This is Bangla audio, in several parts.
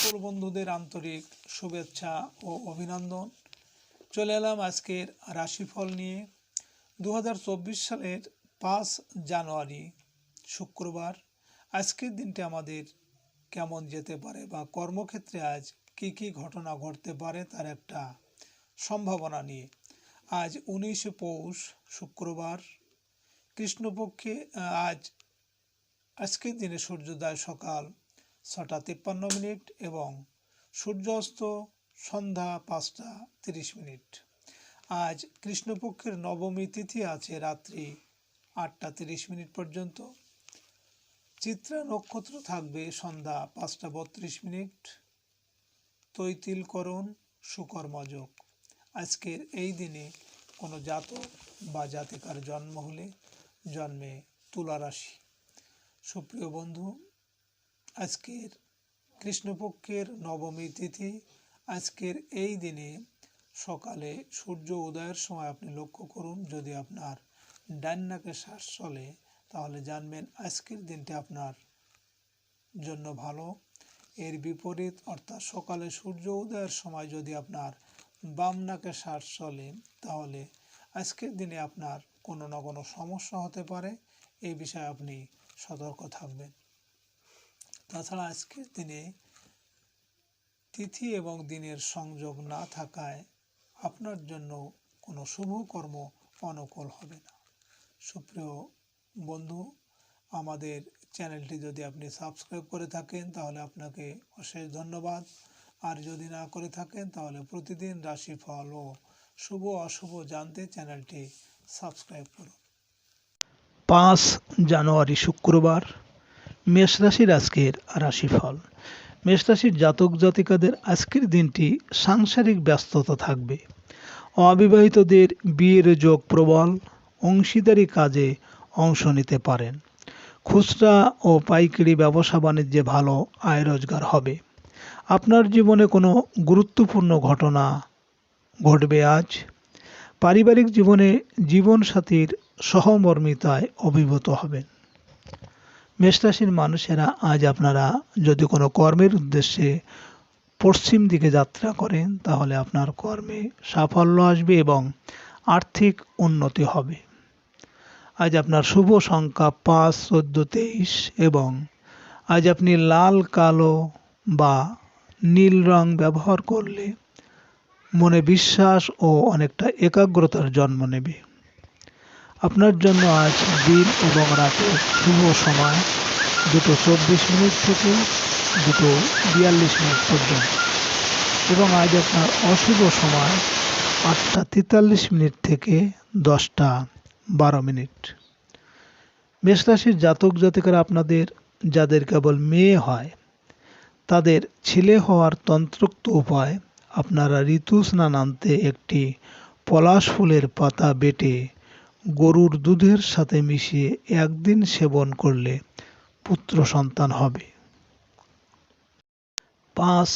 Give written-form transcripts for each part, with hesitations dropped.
সকল বন্ধুদের আন্তরিক শুভেচ্ছা ও অভিনন্দন। চলে এলাম আজকের রাশিফল নিয়ে। 2024 সালের 5 জানুয়ারি শুক্রবার। আজকের দিনটি আমাদের কেমন যেতে পারে বা কর্মক্ষেত্রে আজ কি কি ঘটনা ঘটতে পারে তার একটা সম্ভাবনা নিয়ে। আজ 19 পৌষ শুক্রবার, কৃষ্ণপক্ষে। আজকের দিনে সূর্যোদয় সকাল 6টা 53 মিনিট এবং সূর্যাস্ত সন্ধ্যা 5টা 30 মিনিট। আজ কৃষ্ণপক্ষের নবমী তিথি আছে রাত্রি 8টা 30 মিনিট পর্যন্ত। চিত্রা নক্ষত্র থাকবে সন্ধ্যা 5টা 32 মিনিট। তৈতিলকরণ সুকর্মযোগ। আজকের এই দিনে কোনো জাতক বা জাতিকার জন্ম হলে জন্মে তুলা রাশি। সুপ্রিয় বন্ধু, আজকের কৃষ্ণপক্ষের নবমী তিথি। আজকের এই দিনে সকালে সূর্য উদয়ের সময় আপনি লক্ষ্য করুন, যদি আপনার ডান নাকে শ্বাস চলে তাহলে জানবেন আজকের দিনটি আপনার জন্য ভালো। এর বিপরীত অর্থাৎ সকালে সূর্য উদয়ের সময় যদি আপনার বাম নাকে শ্বাস চলে তাহলে আজকের দিনে আপনার কোনো না কোনো সমস্যা হতে পারে। এই বিষয়ে আপনি সতর্ক থাকবেন। তাছাড়া আজকের দিনে তিথি এবং দিনের সংযোগ না থাকায় আপনার জন্য কোনো শুভ কর্ম অনুকূল হবে না। সুপ্রিয় বন্ধু, আমাদের চ্যানেলটি যদি আপনি সাবস্ক্রাইব করে থাকেন তাহলে আপনাকে অশেষ ধন্যবাদ। আর যদি না করে থাকেন তাহলে প্রতিদিন রাশিফল ও শুভ অশুভ জানতে চ্যানেলটি সাবস্ক্রাইব করুন। 5 জানুয়ারি শুক্রবার, মেষ রাশির আজকের রাশিফল। মেষ রাশির জাতক জাতিকাদের আজকের দিনটি সাংসারিক ব্যস্ততা থাকবে। অবিবাহিতদের বিয়ের যোগ প্রবল। অংশীদারি কাজে অংশ নিতে পারেন। খুচরা ও পাইকারি ব্যবসা বাণিজ্যে ভালো আয় রোজগার হবে। আপনার জীবনে কোনো গুরুত্বপূর্ণ ঘটনা ঘটবে আজ। পারিবারিক জীবনে জীবনসাথীর সহমর্মিতায় অভিভূত হবেন। মেষরাশির মানুষেরা আজ আপনারা যদি কোনো কর্মের উদ্দেশ্যে পশ্চিম দিকে যাত্রা করেন তাহলে আপনার কর্মে সাফল্য আসবে এবং আর্থিক উন্নতি হবে। আজ আপনার শুভ সংখ্যা 5, 14, 23 এবং আজ আপনি লাল, কালো বা নীল রং ব্যবহার করলে মনে বিশ্বাস ও অনেকটা একাগ্রতার জন্ম নেবে। আপনার জন্য আজ দিন এবং রাতের শুভ সময় 2:24 থেকে 2:42 পর্যন্ত এবং আজ আপনার অশুভ সময় 8টা 43 থেকে 10টা 12। মেষ রাশির জাতক জাতিকারা আপনাদের যাদের কেবল মেয়ে হয় তাদের ছেলে হওয়ার তন্ত্রোক্ত উপায়, আপনারা ঋতু স্নানান্তে একটি পলাশ ফুলের পাতা বেটে গরুর দুধের সাথে মিশিয়ে একদিন সেবন করলে পুত্র সন্তান হবে। 5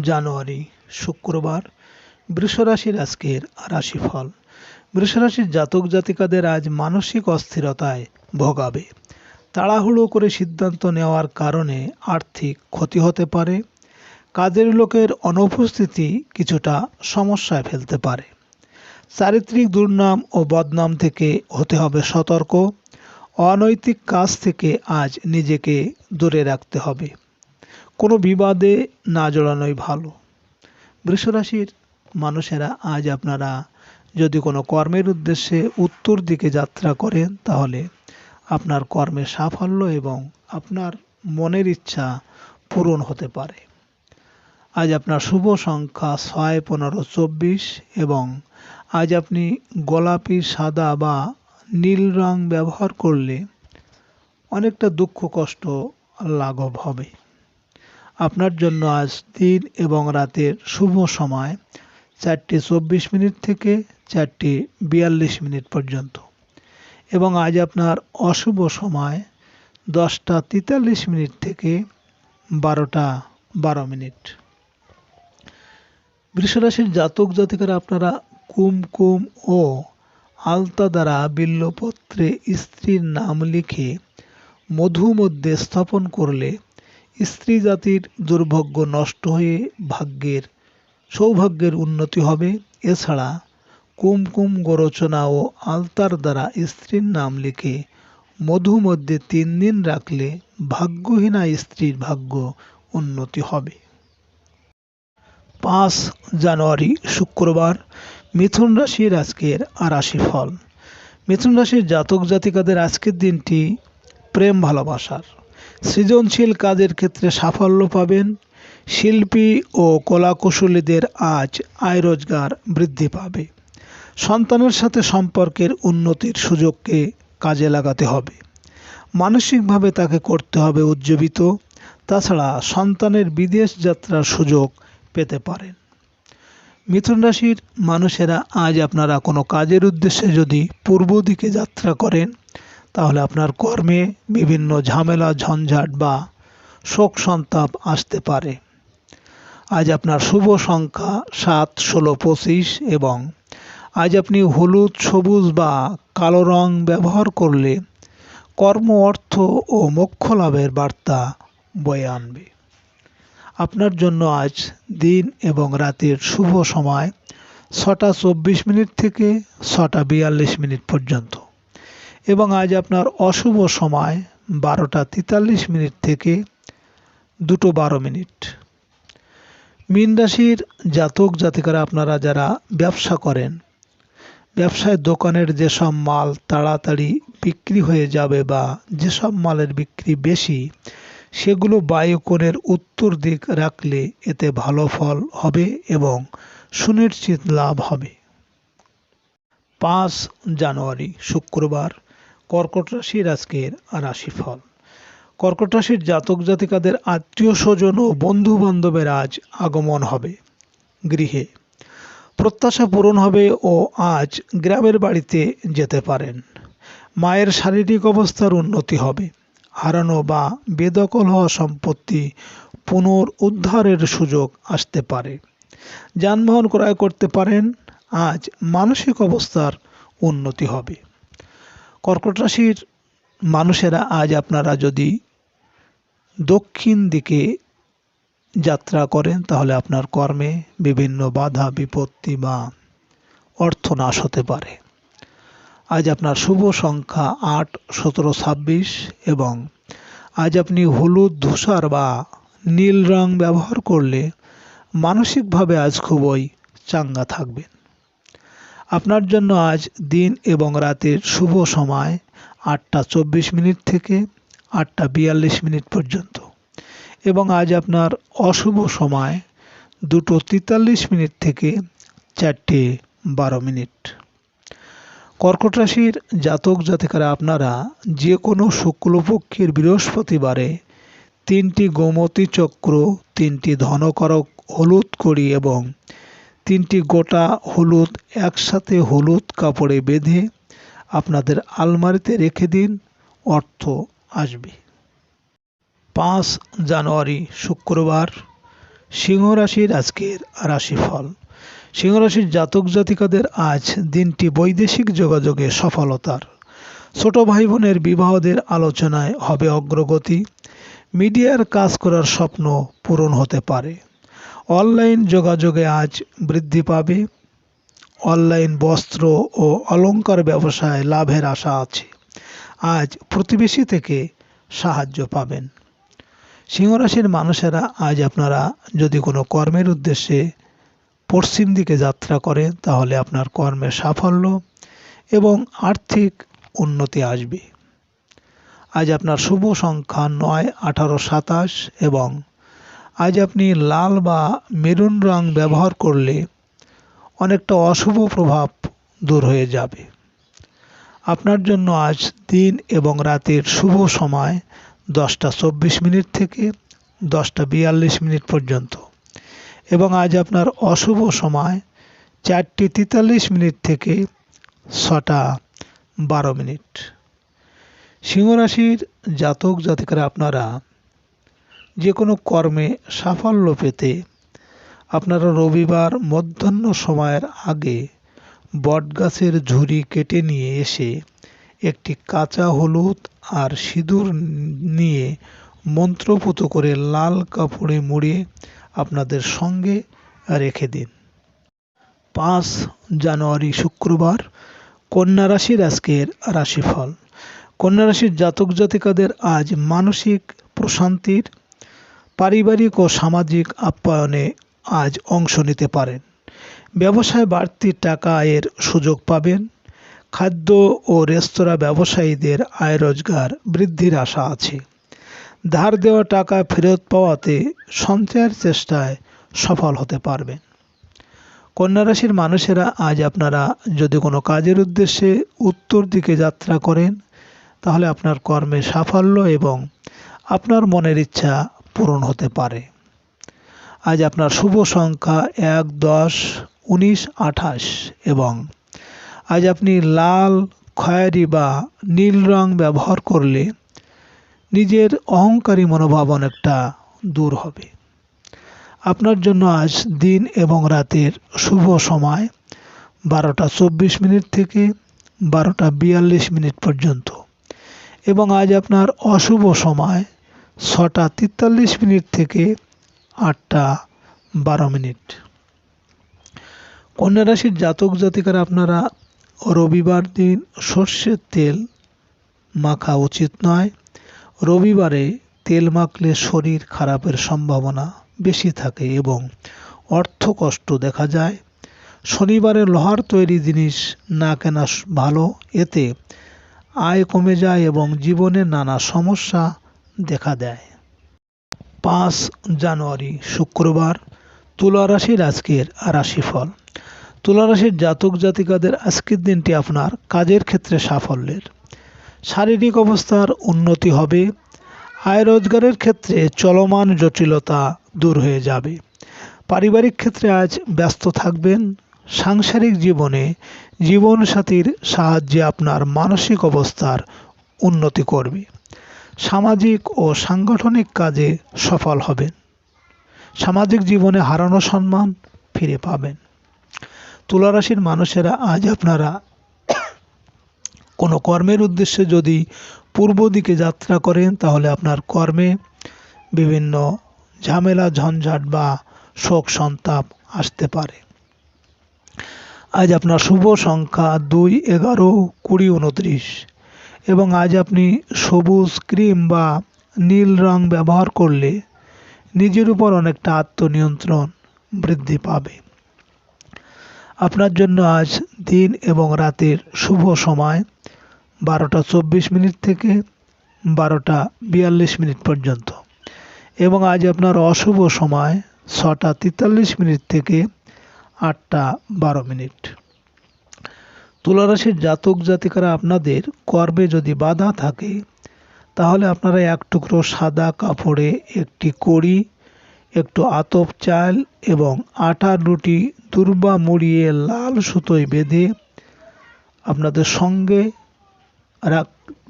জানুয়ারি শুক্রবার, বৃষরাশির আজকের রাশিফল। বৃষরাশির জাতক জাতিকাদের আজ মানসিক অস্থিরতায় ভোগাবে। তাড়াহুড়ো করে সিদ্ধান্ত নেওয়ার কারণে আর্থিক ক্ষতি হতে পারে। কাজের লোকের অনুপস্থিতি কিছুটা সমস্যায় ফেলতে পারে। চারিত্রিক দুর্নাম ও বদনাম থেকে হতে হবে সতর্ক। অনৈতিক কাজ থেকে আজ নিজেকে দূরে রাখতে হবে। কোনো বিবাদে না জড়ানোই ভালো। বৃষরাশির মানুষেরা আজ আপনারা যদি কোনো কর্মের উদ্দেশ্যে উত্তর দিকে যাত্রা করেন তাহলে আপনার কর্মে সাফল্য এবং আপনার মনের ইচ্ছা পূরণ হতে পারে। আজ আপনার শুভ সংখ্যা 6, 15, 24 এবং আজ আপনি গোলাপি, সাদা বা নীল রং ব্যবহার করলে অনেকটা দুঃখ কষ্ট লাঘব হবে। আপনার জন্য আজ দিন এবং রাতের শুভ সময় 4:24 থেকে 4:42 পর্যন্ত এবং আজ আপনার অশুভ সময় 10টা 43 থেকে 12টা 12। বৃষরাশির জাতক জাতিকারা আপনারা কুমকুম ও আলতা দ্বারা বিল্বপত্রে স্ত্রীর নাম লিখে মধু মধ্যে স্থাপন করলে স্ত্রী জাতির দুর্ভাগ্য নষ্ট হয়ে সৌভাগ্যের উন্নতি হবে। এছাড়া কুমকুম গরচনা ও আলতার দ্বারা স্ত্রীর নাম লিখে মধু মধ্যে 3 দিন রাখলে ভাগ্যহীনা স্ত্রীর ভাগ্য উন্নতি হবে। 5 জানুয়ারি শুক্রবার মিথুন রাশির আজকের রাশিফল। মিথুন রাশির জাতক জাতিকাদের আজকের দিনটি প্রেম ভালোবাসার, সৃজনশীল কাজের ক্ষেত্রে সাফল্য পাবেন। শিল্পী ও কলাকুশলীদের আজ আয় রোজগার বৃদ্ধি পাবে। সন্তানের সাথে সম্পর্কের উন্নতির সুযোগকে কাজে লাগাতে হবে। মানসিকভাবে তাকে করতে হবে উজ্জীবিত। তাছাড়া সন্তানের বিদেশ যাত্রার সুযোগ পেতে পারেন। মিথুন রাশির মানুষেরা আজ আপনারা কোনো কাজের উদ্দেশ্যে যদি পূর্ব দিকে যাত্রা করেন, তাহলে আপনার কর্মে বিভিন্ন ঝামেলা ঝঞ্ঝাট বা শোক সন্তাপ আসতে পারে। আজ আপনার শুভ সংখ্যা 7, 16, 25 এবং আজ আপনি হলুদ, সবুজ বা কালো রং ব্যবহার করলে কর্ম, অর্থ ও মোক্ষ লাভের বার্তা বয়ে আনবে। আপনার জন্য আজ দিন এবং রাতের শুভ সময় 6টা 24 মিনিট থেকে 6টা 42 মিনিট পর্যন্ত এবং আজ আপনার অশুভ সময় 12টা 43 মিনিট থেকে 2টো 12 মিনিট। মীন রাশির জাতক জাতিকারা আপনারা যারা ব্যবসা করেন, ব্যবসায় দোকানের যেসব মাল তাড়াতাড়ি বিক্রি হয়ে যাবে বা যেসব মালের বিক্রি বেশি, সেগুলো বায়ুকোণের উত্তর দিক রাখলে এতে ভালো ফল হবে এবং সুনিশ্চিত লাভ হবে। 5 জানুয়ারি শুক্রবার কর্কট রাশির আজকের রাশিফল। কর্কট রাশির জাতক জাতিকাদের আত্মীয় স্বজন ও বন্ধু বান্ধবের আজ আগমন হবে। গৃহে প্রত্যাশা পূরণ হবে ও আজ গ্রামের বাড়িতে যেতে পারেন। মায়ের শারীরিক অবস্থার উন্নতি হবে। হারানো বা বেদখল হওয়া সম্পত্তি পুনরুদ্ধারের সুযোগ আসতে পারে। যানবাহন ক্রয় করতে পারেন। আজ মানসিক অবস্থার উন্নতি হবে। কর্কট রাশির মানুষেরা আজ আপনারা যদি দক্ষিণ দিকে যাত্রা করেন, তাহলে আপনার কর্মে বিভিন্ন বাধা বিপত্তি বা অর্থনাশ হতে পারে। আজ আপনার শুভ সংখ্যা 8, 17, 26 এবং আজ আপনি হলুদ, ধূসর বা নীল রং ব্যবহার করলে মানসিকভাবে আজ খুবই চাঙ্গা থাকবেন। আপনার জন্য আজ দিন এবং রাতের শুভ সময় 8টা 24 মিনিট থেকে 8টা 42 মিনিট পর্যন্ত এবং আজ আপনার অশুভ সময় 2টো 43 মিনিট থেকে 4টে 12 মিনিট। কর্কট রাশির জাতক জাতিকারা আপনারা যে কোনো শুক্লপক্ষের বৃহস্পতিবারে 3টি গোমতী চক্র, 3টি ধনকরক হলুদ কড়ি এবং 3টি গোটা হলুদ একসাথে হলুদ কাপড়ে বেঁধে আপনাদের আলমারিতে রেখে দিন, অর্থ আসবে। 5 জানুয়ারি শুক্রবার সিংহ রাশির আজকের রাশিফল। সিংহ রাশির জাতক জাতিকাদের আজ দিনটি বৈদেশিক যোগাযোগে সফলতার। ছোট ভাই বোনের বিবাহদের আলোচনায় হবে অগ্রগতি। মিডিয়ার কাজ করার স্বপ্ন পূরণ হতে পারে। অনলাইন যোগাযোগে আজ বৃদ্ধি পাবে। অনলাইন বস্ত্র ও অলংকার ব্যবসায় লাভের আশা আছে। আজ প্রতিবেশী থেকে সাহায্য পাবেন। সিংহ রাশির মানুষেরা আজ আপনারা যদি কোনো কর্মের উদ্দেশ্যে পশ্চিম দিকে যাত্রা করেন, তাহলে আপনার কর্মের সাফল্য এবং আর্থিক উন্নতি আসবে। আজ আপনার শুভ সংখ্যা 9, 18, 27 এবং আজ আপনি লাল বা মেরুন রং ব্যবহার করলে অনেকটা অশুভ প্রভাব দূর হয়ে যাবে। আপনার জন্য আজ দিন এবং রাতের শুভ সময় 10টা 24 মিনিট থেকে 10টা 42 মিনিট পর্যন্ত এবং আজ আপনার অশুভ সময় 4টে 43 মিনিট থেকে 6টা 12 মিনিট। সিংহ রাশির জাতক জাতিকারা আপনারা যে কোনো কর্মে সাফল্য পেতে আপনারা রবিবার মধ্যাহ্ন সময়ের আগে বটগাছের ঝুড়ি কেটে নিয়ে এসে একটি কাঁচা হলুদ আর সিঁদুর নিয়ে মন্ত্রপুত করে লাল কাপড়ে মুড়িয়ে আপনাদের সঙ্গে রেখে দিন। 5 জানুয়ারি শুক্রবার, কন্যা রাশির আজকের রাশিফল। কন্যা রাশির জাতক জাতিকাদের আজ মানসিক প্রশান্তির, পারিবারিক ও সামাজিক আপ্যায়নে আজ অংশ নিতে পারেন। ব্যবসায় বাড়তি টাকা আয়ের সুযোগ পাবেন। খাদ্য ও রেস্তোরাঁ ব্যবসায়ীদের আয় রোজগার বৃদ্ধির আশা আছে। ধার দেওয়া টাকা ফেরত পাওয়াতে সঞ্চয়ের চেষ্টায় সফল হতে পারবেন। কন্যা রাশির মানুষেরা আজ আপনারা যদি কোনো কাজের উদ্দেশ্যে উত্তর দিকে যাত্রা করেন, তাহলে আপনার কর্মে সাফল্য এবং আপনার মনের ইচ্ছা পূরণ হতে পারে। আজ আপনার শুভ সংখ্যা 1, 10, 19, 28 এবং আজ আপনি লাল, খয়েরি বা নীল রং ব্যবহার করলে নিজের অহংকারী মনোভাব অনেকটা দূর হবে। আপনার জন্য আজ দিন এবং রাতের শুভ সময় 12:24 থেকে 12:42 পর্যন্ত এবং আজ আপনার অশুভ সময় 6:43 থেকে 8:12। কন্যা রাশির জাতক জাতিকারা আপনারা রবিবার দিন সর্ষের তেল মাখা উচিত নয়। রবিবারে তেল মাখলে শরীর খারাপের সম্ভাবনা বেশি থাকে এবং অর্থকষ্ট দেখা যায়। শনিবারে লোহার তৈরি জিনিস না কেনা ভালো, এতে আয় কমে যায় এবং জীবনে নানা সমস্যা দেখা দেয়। 5 জানুয়ারি শুক্রবার, তুলা রাশির আজকের রাশিফল। তুলা রাশির জাতক জাতিকাদের আজকের দিনটি আপনার কাজের ক্ষেত্রে সাফল্যের, শারীরিক অবস্থার উন্নতি হবে। আয় রোজগারের ক্ষেত্রে চলমান জটিলতা দূর হয়ে যাবে। পারিবারিক ক্ষেত্রে আজ ব্যস্ত থাকবেন। সাংসারিক জীবনে জীবনসাথীর সাহায্যে আপনার মানসিক অবস্থার উন্নতি করবে। সামাজিক ও সাংগঠনিক কাজে সফল হবেন। সামাজিক জীবনে হারানো সম্মান ফিরে পাবেন। তুলা রাশির মানুষেরা আজ আপনারা কোনো কর্মের উদ্দেশ্যে যদি পূর্ব দিকে যাত্রা করেন, তাহলে আপনার কর্মে বিভিন্ন ঝামেলা, ঝঞ্ঝাট বা শোক সন্তাপ আসতে পারে। আজ আপনার শুভ সংখ্যা 2, 11, 20, 29 এবং আজ আপনি সবুজ, ক্রিম বা নীল রং ব্যবহার করলে নিজের উপর অনেকটা আত্মনিয়ন্ত্রণ বৃদ্ধি পাবে। আপনার জন্য আজ দিন এবং রাতের শুভ সময় 12:24 থেকে 12:42 পর্যন্ত এবং আজ আপনার অশুভ সময় 6:43 থেকে 8:12। তুলা রাশির জাতক জাতিকারা আপনাদের কর্মে যদি বাধা থাকে, তাহলে আপনারা এক টুকরো সাদা কাপড়ে একটি কড়ি, একটু আতপ চাল এবং আটার রুটি দুর্বা মুড়িয়ে লাল সুতোয় বেঁধে আপনাদের সঙ্গে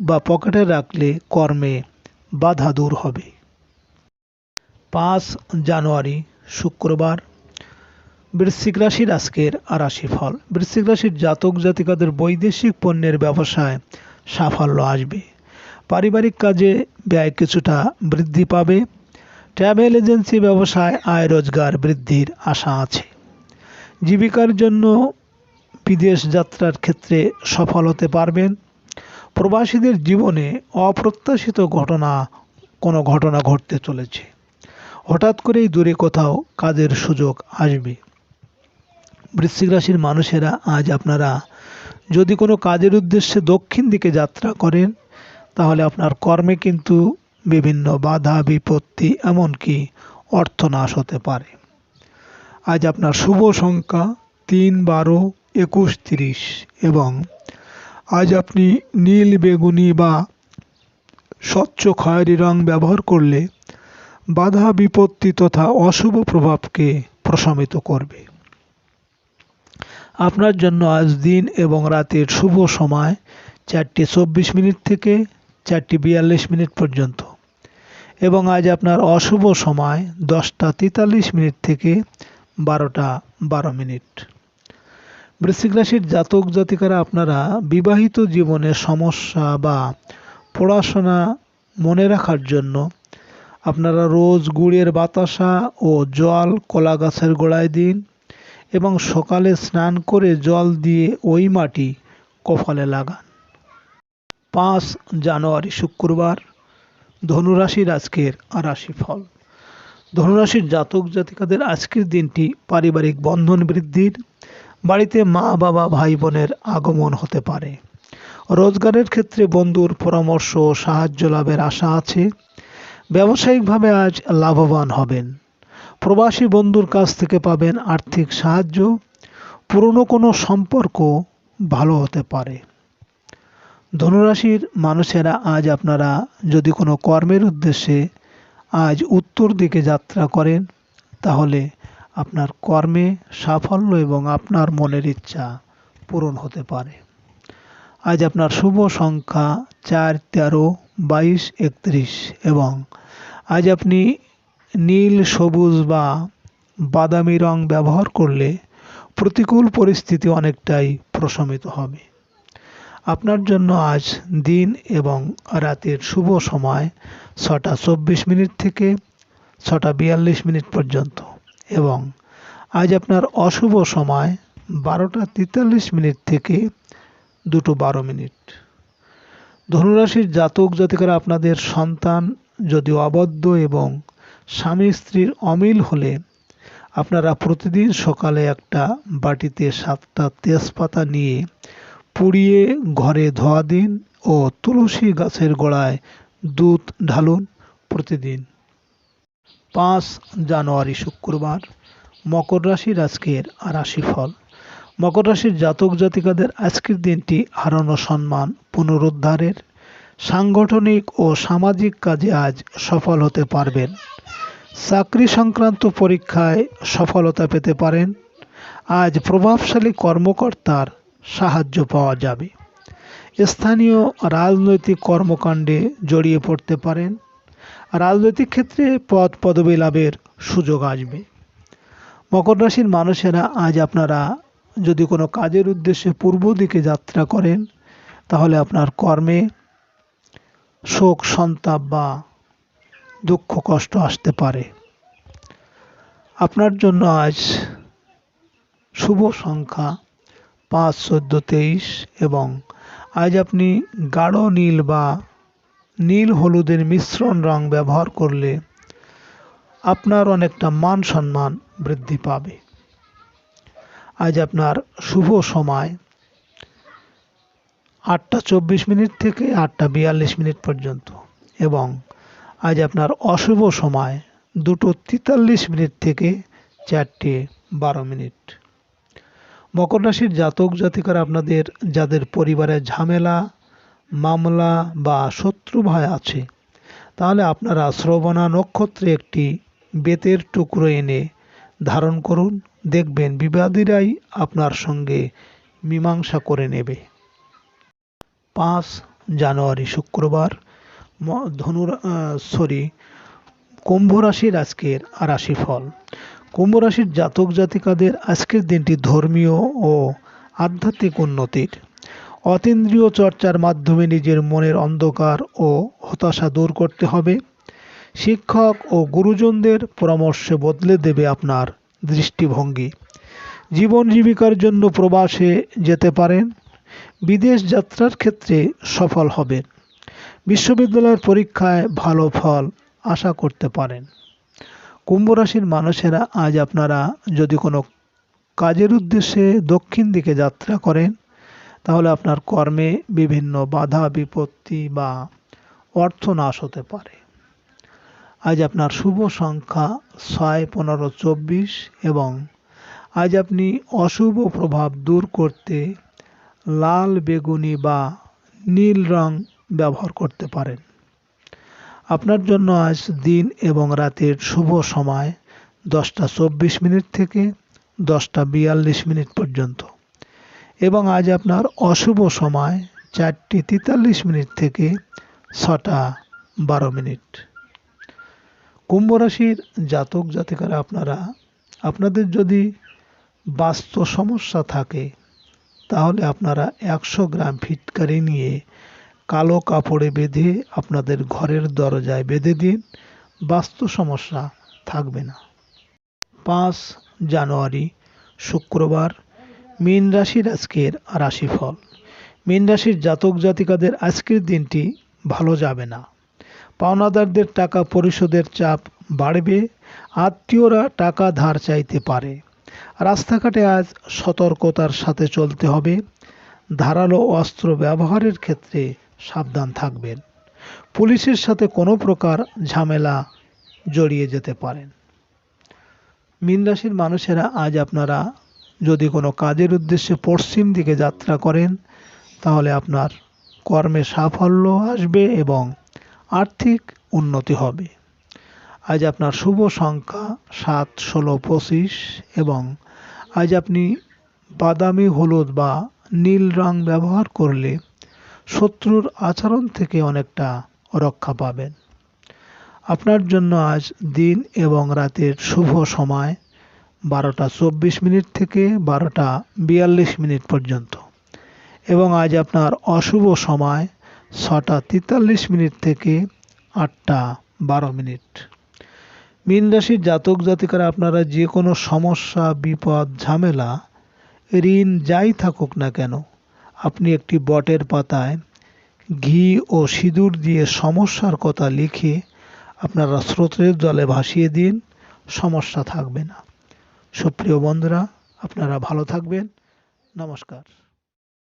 বা পকেটে রাখলে কর্মে বাধা দূর হবে। 5 জানুয়ারি শুক্রবার, বৃশ্চিক রাশির আজকের রাশিফল। বৃশ্চিক রাশির জাতক জাতিকাদের বৈদেশিক পণ্যের ব্যবসায় সাফল্য আসবে। পারিবারিক কাজে ব্যয় কিছুটা বৃদ্ধি পাবে। ট্রাভেল এজেন্সি ব্যবসায় আয় রোজগার বৃদ্ধির আশা আছে। জীবিকার জন্য বিদেশ যাত্রার ক্ষেত্রে সফল হতে পারবেন। প্রবাসীদের জীবনে অপ্রত্যাশিত কোনো ঘটনা ঘটতে চলেছে। হঠাৎ করেই দূরে কোথাও কাজের সুযোগ আসবে। বৃশ্চিক রাশির মানুষেরা আজ আপনারা যদি কোনো কাজের উদ্দেশ্যে দক্ষিণ দিকে যাত্রা করেন, তাহলে আপনার কর্মে কিন্তু বিভিন্ন বাধা বিপত্তি এমনকি অর্থনাশ হতে পারে। আজ আপনার শুভ সংখ্যা 3, 12, 21, 30 এবং আজ আপনি নীল, বেগুনি বা স্বচ্ছ খয়েরি রং ব্যবহার করলে বাধা বিপত্তি তথা অশুভ প্রভাবকে প্রশমিত করবে। আপনার জন্য আজ দিন এবং রাতের শুভ সময় 4:24 থেকে 4:42 পর্যন্ত এবং আজ আপনার অশুভ সময় 10:43 থেকে 12:12। বৃশ্চিক রাশির জাতক জাতিকারা আপনারা বিবাহিত জীবনের সমস্যা বা পড়াশোনা মনে রাখার জন্য আপনারা রোজ গুড়ের বাতাসা ও জল কলা গাছের গোড়ায় দিন এবং সকালে স্নান করে জল দিয়ে ওই মাটি কপালে লাগান। 5 জানুয়ারি শুক্রবার, ধনুরাশির আজকের রাশিফল। ধনুরাশির জাতক জাতিকাদের আজকের দিনটি পারিবারিক বন্ধন বৃদ্ধির, বাড়িতে মা বাবা ভাই বোনের আগমন হতে পারে। রোজগারের ক্ষেত্রে বন্ধুর পরামর্শ ও সাহায্য লাভের আশা আছে। ব্যবসায়িকভাবে আজ লাভবান হবেন। প্রবাসী বন্ধুর কাছ থেকে পাবেন আর্থিক সাহায্য। পুরনো কোনো সম্পর্ক ভালো হতে পারে। ধনুরাশির মানুষেরা আজ আপনারা যদি কোনো কর্মের উদ্দেশ্যে আজ উত্তর দিকে যাত্রা করেন, তাহলে আপনার কর্মে সাফল্য এবং আপনার মনের ইচ্ছা পূরণ হতে পারে। আজ আপনার শুভ সংখ্যা 4, 13, 22, 31 এবং আজ আপনি নীল, সবুজ বা বাদামি রং ব্যবহার করলে প্রতিকূল পরিস্থিতি অনেকটাই প্রশমিত হবে। আপনার জন্য আজ দিন এবং রাতের শুভ সময় 6:24 থেকে 6:42 পর্যন্ত এবং আজ আপনার অশুভ সময় 12:43 থেকে 2:12। ধনুরাশির জাতক জাতিকারা আপনাদের সন্তান যদি অবদ্ধ এবং স্বামী স্ত্রীর অমিল হলে আপনারা প্রতিদিন সকালে একটা বাটিতে 7টা তেজপাতা নিয়ে পুড়িয়ে ঘরে ধোয়া দিন ও তুলসী গাছের গোড়ায় দুধ ঢালুন প্রতিদিন। 5 জানুয়ারি শুক্রবার, মকর রাশির আজকের রাশিফল। মকর রাশির জাতক জাতিকাদের আজকের দিনটি হারানো সম্মান পুনরুদ্ধারের, সাংগঠনিক ও সামাজিক কাজে আজ সফল হতে পারবেন। চাকরি সংক্রান্ত পরীক্ষায় সফলতা পেতে পারেন। আজ প্রভাবশালী কর্মকর্তার সাহায্য পাওয়া যাবে। স্থানীয় রাজনৈতিক কর্মকাণ্ডে জড়িয়ে পড়তে পারেন। রাজনৈতিক ক্ষেত্রে পদ পদবি লাভের সুযোগ আসবে। মকর রাশির মানুষেরা আজ আপনারা যদি কোনো কাজের উদ্দেশ্যে পূর্ব দিকে যাত্রা করেন, তাহলে আপনার কর্মে শোক সন্তাপ বা দুঃখ কষ্ট আসতে পারে। আপনার জন্য আজ শুভ সংখ্যা 5, 14, 23 এবং আজ আপনি গাঢ় নীল বা নীল হলুদের মিশ্রণ রং ব্যবহার করলে আপনার অনেকটা মান সম্মান বৃদ্ধি পাবে। আজ আপনার শুভ সময় 8:24 থেকে 8:42 পর্যন্ত এবং আজ আপনার অশুভ সময় 2:43 থেকে 4:12। মকর রাশির জাতক জাতিকারা আপনাদের যাদের পরিবারে ঝামেলা, মামলা বা শত্রু ভয় আছে, তাহলে আপনারা শ্রবণা নক্ষত্রে একটি বেতের টুকরো এনে ধারণ করুন। দেখবেন বিবাদীরাই আপনার সঙ্গে মীমাংসা করে নেবে। 5 জানুয়ারি শুক্রবার, কুম্ভ রাশির আজকের রাশিফল। কুম্ভ রাশির জাতক জাতিকাদের আজকের দিনটি ধর্মীয় ও আধ্যাত্মিক উন্নতির, অতীন্দ্রিয় চর্চার মাধ্যমে নিজের মনের অন্ধকার ও হতাশা দূর করতে হবে। শিক্ষক ও গুরুজনদের পরামর্শে বদলে দেবে আপনার দৃষ্টিভঙ্গি। জীবন জীবিকার জন্য প্রবাসে যেতে পারেন। বিদেশ যাত্রার ক্ষেত্রে সফল হবেন। বিশ্ববিদ্যালয়ের পরীক্ষায় ভালো ফল আশা করতে পারেন। কুম্ভ রাশির মানুষেরা আজ আপনারা যদি কোনো কাজের উদ্দেশ্যে দক্ষিণ দিকে যাত্রা করেন, তাহলে আপনার কর্মে বিভিন্ন বাধা বিপত্তি বা অর্থনাশ হতে পারে। আজ আপনার শুভ সংখ্যা 6, 15, 24 এবং আজ আপনি অশুভ প্রভাব দূর করতে লাল, বেগুনি বা নীল রং ব্যবহার করতে পারেন। আপনার জন্য আজ দিন এবং রাতের শুভ সময় 10:24 থেকে 10:42 পর্যন্ত এবং আজ আপনার অশুভ সময় 4:43 থেকে 6:12। কুম্ভ রাশির জাতক জাতিকারা আপনারা আপনাদের যদি বাস্তু সমস্যা থাকে, তাহলে আপনারা 100 গ্রাম ফিটকারি নিয়ে কালো কাপড়ে বেঁধে আপনাদের ঘরের দরজায় বেঁধে দিন বাস্তু সমস্যা থাকবে না। 5 জানুয়ারি শুক্রবার মীন রাশির আজকের রাশিফল। মীন রাশির জাতক জাতিকাদের আজকের দিনটি ভালো যাবে না। পাওনাদারদের টাকা পরিশোধের চাপ বাড়বে। আত্মীয়রা টাকা ধার চাইতে পারে। রাস্তাঘাটে আজ সতর্কতার সাথে চলতে হবে। ধারালো অস্ত্র ব্যবহারের ক্ষেত্রে সাবধান থাকবেন। পুলিশের সাথে কোনো প্রকার ঝামেলা জড়িয়ে যেতে পারেন। মীন রাশির মানুষেরা আজ আপনারা যদি কোনো কাজের উদ্দেশ্যে পশ্চিম দিকে যাত্রা করেন তাহলে আপনার কর্মে সাফল্য আসবে এবং আর্থিক উন্নতি হবে। আজ আপনার শুভ সংখ্যা 7, 16, 25 এবং আজ আপনি বাদামি, হলুদ বা নীল রং ব্যবহার করলে শত্রুর আচরণ থেকে অনেকটা রক্ষা পাবেন। আপনার জন্য আজ দিন এবং রাতের শুভ সময় 12:24 থেকে 12:42 পর্যন্ত এবং আজ আপনার অশুভ সময় 6:43 থেকে 8:12। মীন রাশির জাতক জাতিকারা আপনারা যে কোনো সমস্যা, বিপদ, ঝামেলা, ঋণ যাই থাকুক না কেন আপনি একটি বটের পাতায় ঘি ও সিঁদুর দিয়ে সমস্যার কথা লিখে আপনারা স্রোতের জলে ভাসিয়ে দিন, সমস্যা থাকবে না। সুপ্রিয় বন্ধুরা, আপনারা ভালো থাকবেন। নমস্কার।